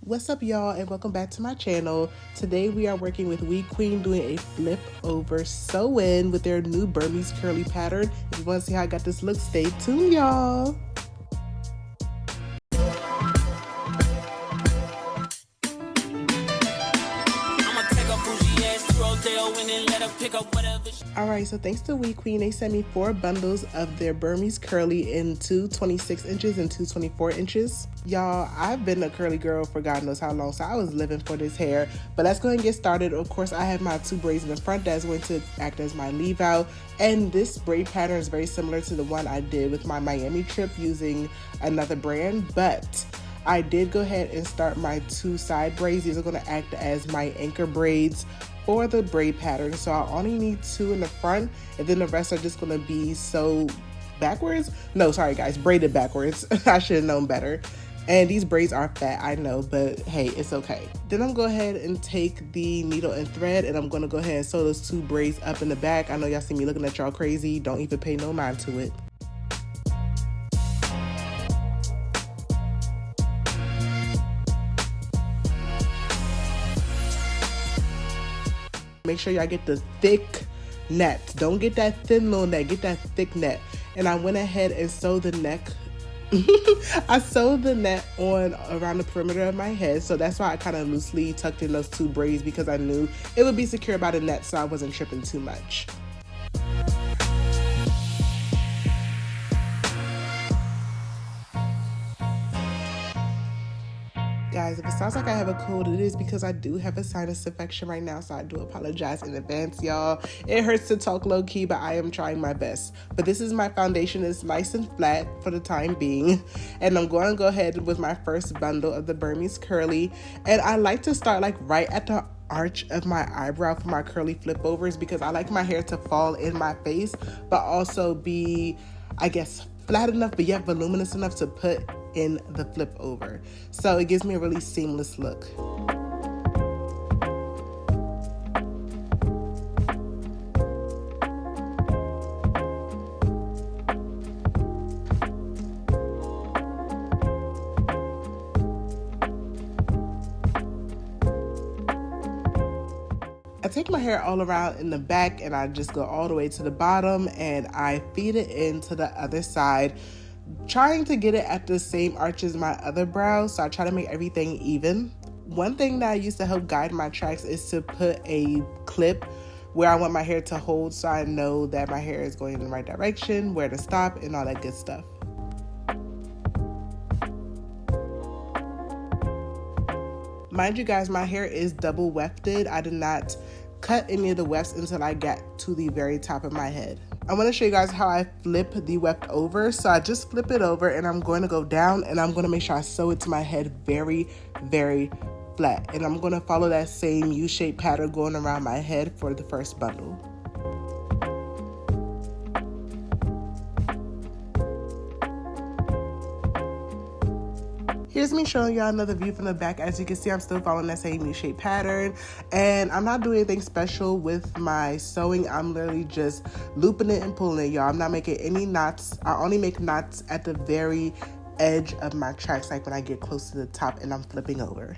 What's up, y'all, and welcome back to my channel. Today we are working with WEQUEEN doing a flip over sew-in with their new Burmese curly pattern. If you want to see how I got this look, stay tuned, y'all. Alright, so thanks to WEQUEEN, they sent me 4 bundles of their Burmese curly in 2 26 inches and 2 24 inches. Y'all, I've been a curly girl for God knows how long, so I was living for this hair. But let's go ahead and get started. Of course, I have my 2 braids in the front that's going to act as my leave out. And this braid pattern is very similar to the one I did with my Miami trip using another brand, but I did go ahead and start my 2 side braids. These are going to act as my anchor braids for the braid pattern. So I only need 2 in the front, and then the rest are just going to be sewed backwards. No, sorry guys, braided backwards. I should have known better. And these braids are fat, I know, but hey, it's okay. Then I'm going to go ahead and take the needle and thread, and I'm going to go ahead and sew those 2 braids up in the back. I know y'all see me looking at y'all crazy. Don't even pay no mind to it. Make sure y'all get the thick net. Don't get that thin little net, get that thick net. And I went ahead and sewed the neck. I sewed the net on around the perimeter of my head, so that's why I kind of loosely tucked in those 2 braids, because I knew it would be secure by the net, so I wasn't tripping too much. Guys, if it sounds like I have a cold, it is because I do have a sinus infection right now, so I do apologize in advance, y'all. It hurts to talk low-key, but I am trying my best. But this is my foundation. It's nice and flat for the time being. And I'm going to go ahead with my first bundle of the Burmese curly. And I like to start like right at the arch of my eyebrow for my curly flip overs, because I like my hair to fall in my face, but also be, I guess, flat enough but yet voluminous enough to put in the flip over. So it gives me a really seamless look. I take my hair all around in the back and I just go all the way to the bottom and I feed it into the other side, trying to get it at the same arch as my other brow, so I try to make everything even. One thing that I use to help guide my tracks is to put a clip where I want my hair to hold, so I know that my hair is going in the right direction, where to stop, and all that good stuff. Mind you guys, my hair is double wefted. I did not cut any of the wefts until I got to the very top of my head. I want to show you guys how I flip the weft over. So I just flip it over and I'm going to go down and I'm going to make sure I sew it to my head very, very flat. And I'm going to follow that same U-shaped pattern going around my head for the first bundle. Here's me showing y'all another view from the back. As you can see, I'm still following that same U-shaped pattern, and I'm not doing anything special with my sewing. I'm literally just looping it and pulling it, y'all. I'm not making any knots. I only make knots at the very edge of my tracks, like when I get close to the top and I'm flipping over.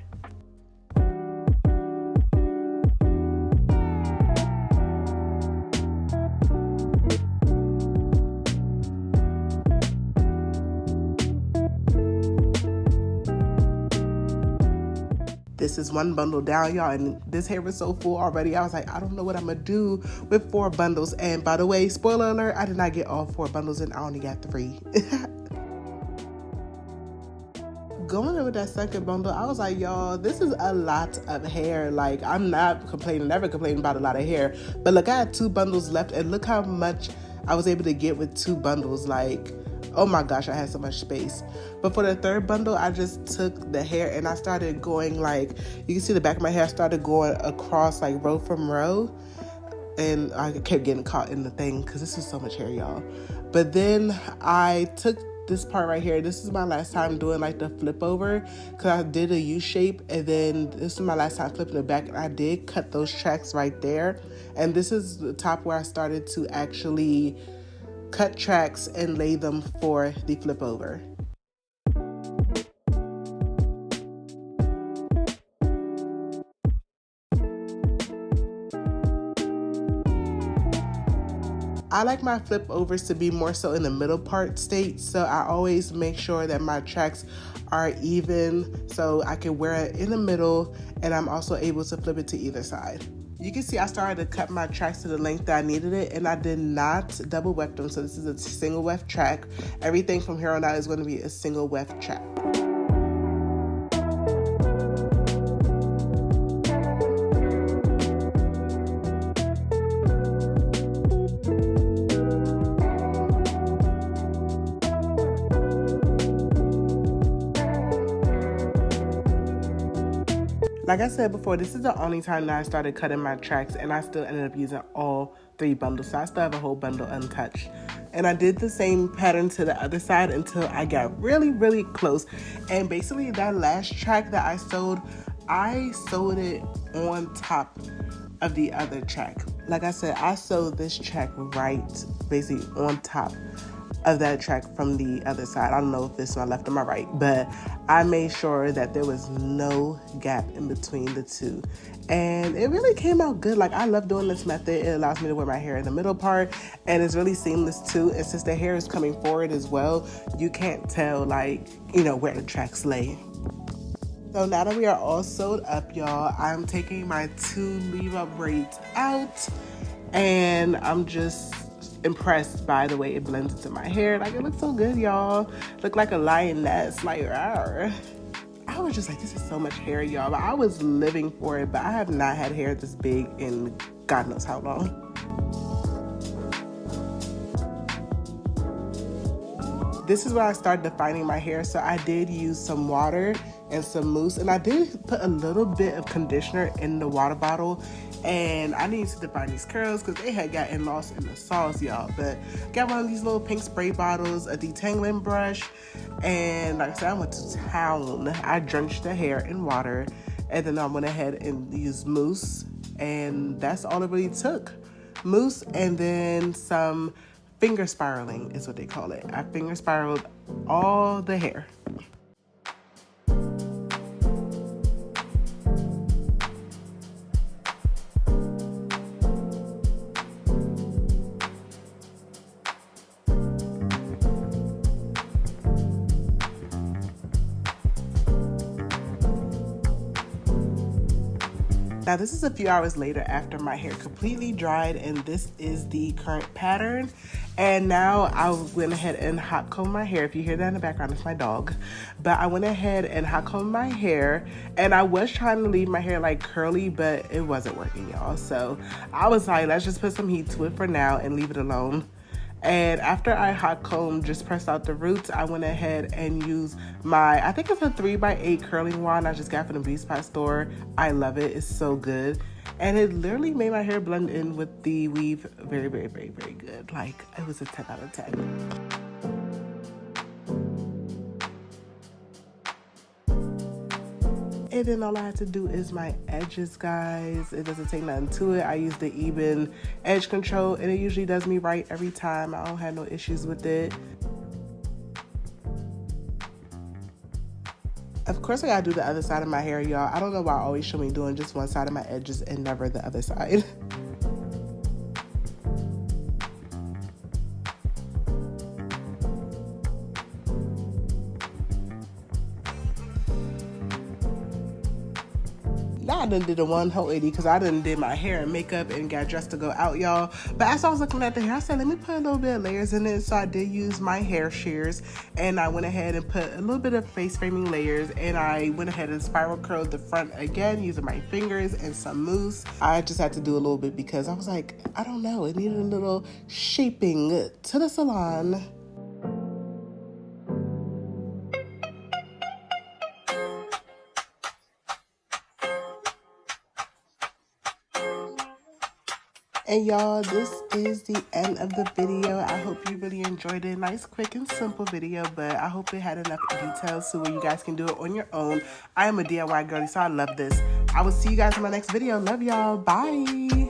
This is 1 bundle down, y'all, and this hair was so full already. I was like, I don't know what I'm gonna do with 4 bundles. And by the way, spoiler alert, I did not get all 4 bundles in. I only got 3. Going in with that second bundle, I was like, y'all, this is a lot of hair. Like, I'm not complaining, never complaining about a lot of hair. But look, I had 2 bundles left, and look how much I was able to get with 2 bundles. Like, oh my gosh, I had so much space. But for the third bundle, I just took the hair and I started going, like, you can see the back of my hair, I started going across like row from row. And I kept getting caught in the thing because this is so much hair, y'all. But then I took this part right here. This is my last time doing like the flip over, because I did a U shape, and then this is my last time flipping it back, and I did cut those tracks right there. And this is the top where I started to actually cut tracks and lay them for the flip over. I like my flip overs to be more so in the middle part state, so I always make sure that my tracks are even so I can wear it in the middle, and I'm also able to flip it to either side. You can see I started to cut my tracks to the length that I needed it, and I did not double weft them, so this is a single weft track. Everything from here on out is going to be a single weft track. Like I said before, this is the only time that I started cutting my tracks, and I still ended up using all 3 bundles. So I still have a whole bundle untouched. And I did the same pattern to the other side until I got really, really close. And basically that last track that I sewed it on top of the other track. Like I said, I sewed this track right basically on top of that track from the other side. I don't know if it's my left or my right, but I made sure that there was no gap in between the two, and it really came out good. Like, I love doing this method. It allows me to wear my hair in the middle part, and it's really seamless too. And since the hair is coming forward as well, you can't tell, like, you know, where the tracks lay. So now that we are all sewed up, y'all, I'm taking my 2 leave up braids out, and I'm just impressed by the way it blends into my hair. Like, it looks so good, y'all. Look like a lioness, like, rawr. I was just like, this is so much hair, y'all. But I was living for it, but I have not had hair this big in God knows how long. This is where I started defining my hair. So I did use some water and some mousse, and I did put a little bit of conditioner in the water bottle. And I needed to define these curls because they had gotten lost in the sauce, y'all. But got one of these little pink spray bottles, a detangling brush, and like I said, I went to town. I drenched the hair in water, and then I went ahead and used mousse, and that's all it really took. Mousse, and then some finger spiraling is what they call it. I finger spiraled all the hair. Now this is a few hours later after my hair completely dried, and this is the current pattern. And now I went ahead and hot combed my hair. If you hear that in the background, it's my dog. But I went ahead and hot combed my hair, and I was trying to leave my hair like curly, but it wasn't working, y'all. So I was like, let's just put some heat to it for now and leave it alone. And after I hot combed, just pressed out the roots, I went ahead and used my, I think it's a 3x8 curling wand I just got from the beauty supply store. I love it. It's so good. And it literally made my hair blend in with the weave very, very, very, very good. Like, it was a 10 out of 10. And then all I have to do is my edges, guys. It doesn't take nothing to it. I use the even edge control, and it usually does me right every time. I don't have no issues with it. Of course, I gotta do the other side of my hair, y'all. I don't know why I always show me doing just one side of my edges and never the other side. Now I done did a 180 because I done did my hair and makeup and got dressed to go out, y'all. But as I was looking at the hair, I said, let me put a little bit of layers in it. So I did use my hair shears, and I went ahead and put a little bit of face framing layers, and I went ahead and spiral curled the front again using my fingers and some mousse. I just had to do a little bit because I was like, I don't know, it needed a little shaping to the salon. And y'all, this is the end of the video. I hope you really enjoyed it. Nice, quick, and simple video, but I hope it had enough details so where you guys can do it on your own. I am a DIY girly, so I love this. I will see you guys in my next video. Love y'all. Bye.